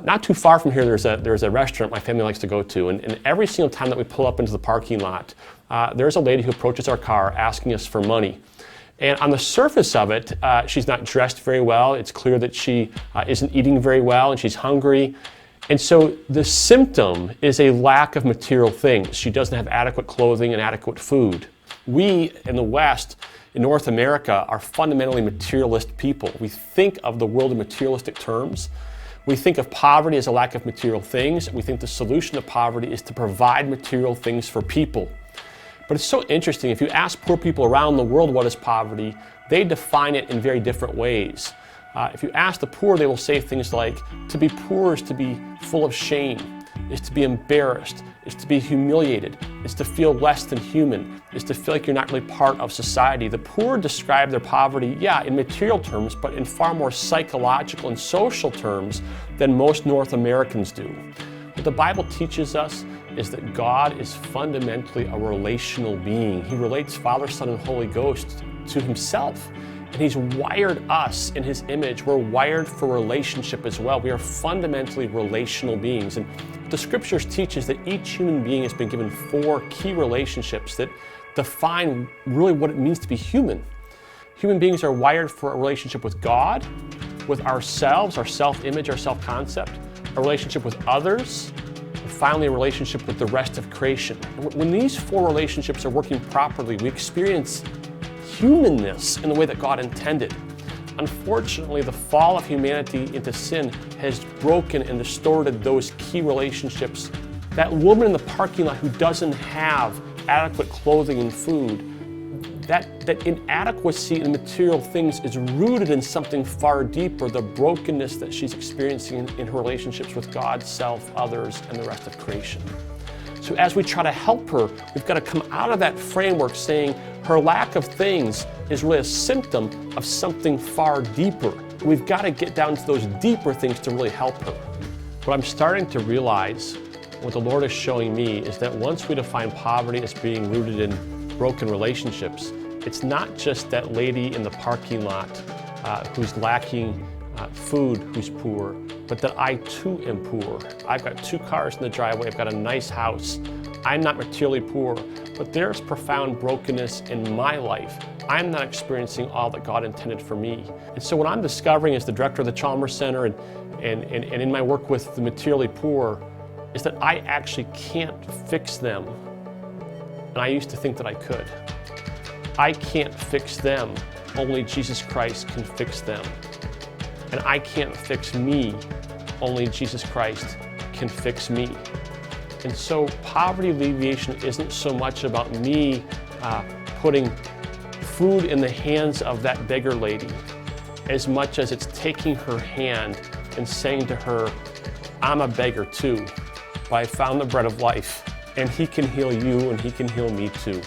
Not too far from here, there's a restaurant my family likes to go to, and every single time that we pull up into the parking lot, there's a lady who approaches our car asking us for money. And on the surface of it, she's not dressed very well. It's clear that she isn't eating very well and she's hungry. And so the symptom is a lack of material things. She doesn't have adequate clothing and adequate food. We in the West, in North America, are fundamentally materialist people. We think of the world in materialistic terms. We think of poverty as a lack of material things. We think the solution to poverty is to provide material things for people. But it's so interesting. If you ask poor people around the world what is poverty, they define it in very different ways. If you ask the poor, they will say things like, to be poor is to be full of shame, is to be embarrassed, is to be humiliated, is to feel less than human, is to feel like you're not really part of society. The poor describe their poverty, in material terms, but in far more psychological and social terms than most North Americans do. What the Bible teaches us is that God is fundamentally a relational being. He relates Father, Son, and Holy Ghost to himself. And he's wired us in his image. We're wired for relationship as well. We are fundamentally relational beings. And the scriptures teach us that each human being has been given 4 key relationships that define really what it means to be human. Human beings are wired for a relationship with God, with ourselves, our self-image, our self-concept, a relationship with others, and finally a relationship with the rest of creation. And when these 4 relationships are working properly, we experience humanness in the way that God intended. Unfortunately, the fall of humanity into sin has broken and distorted those key relationships. That woman in the parking lot who doesn't have adequate clothing and food, that inadequacy in material things is rooted in something far deeper, the brokenness that she's experiencing in her relationships with God, self, others, and the rest of creation. So as we try to help her, we've got to come out of that framework saying her lack of things is really a symptom of something far deeper. We've got to get down to those deeper things to really help her. What I'm starting to realize, what the Lord is showing me, is that once we define poverty as being rooted in broken relationships, it's not just that lady in the parking lot who's lacking food who's poor, but that I too am poor. I've got 2 cars in the driveway, I've got a nice house. I'm not materially poor, but there's profound brokenness in my life. I'm not experiencing all that God intended for me. And so what I'm discovering as the director of the Chalmers Center and in my work with the materially poor is that I actually can't fix them. And I used to think that I could. I can't fix them. Only Jesus Christ can fix them. And I can't fix me. Only Jesus Christ can fix me. And so poverty alleviation isn't so much about me putting food in the hands of that beggar lady as much as it's taking her hand and saying to her, I'm a beggar too, but I found the bread of life, and he can heal you and he can heal me too.